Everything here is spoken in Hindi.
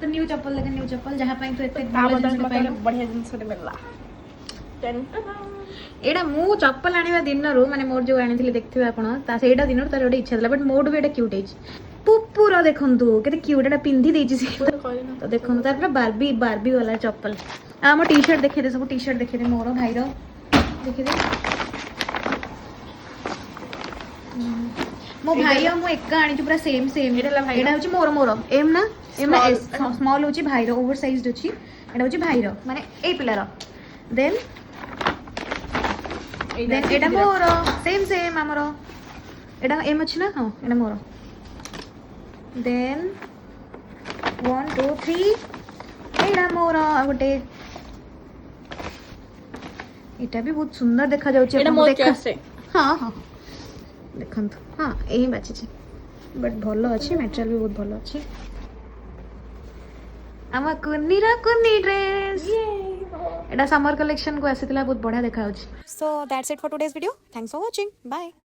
तो न्यू चप्पल देखे न्यू चप्पल जहाँ तो एते बढ़िया जिनस मिलला एटा मु चप्पल आनिबा दिनरु माने मोर जो आनिथिले देखथिबे आपण ता सेटा दिनरु तार ओडे इच्छा थला बट मोड भी एटा क्यूट एज पुपुरा देखंतु केते क्यूट एटा पिंधी देछि से तो देखंतु तार पूरा बारबी बारबी वाला चप्पल आ मो टी-शर्ट देखे दे सब टी-शर्ट देखे दे मोर भाई रो देखे दे मो भाई मो एका आनी पूरा सेम सेम एटा होची मोर मोर एम ना एस स्मॉल होची भाई रो ओवर साइज्ड होची एटा होची भाई रो माने ए पिला रो देन एटा मोर सेम सेम हमरो एटा एम अछि ना हां एटा मोर देन 1 2 3 एटा मोर गोटे एटा भी बहुत सुंदर देखा जाउची एटा मोर कैसे हां हां देखंतु हां एही बाची छी बट भलो अछि मटेरियल भी बहुत भलो अछि आमा कुन्नीरा कुन्नी ड्रेस एटा समर कलेक्शन को आसीतला बहुत बढ़िया देखा होची so that's it for today's video thanks for watching bye.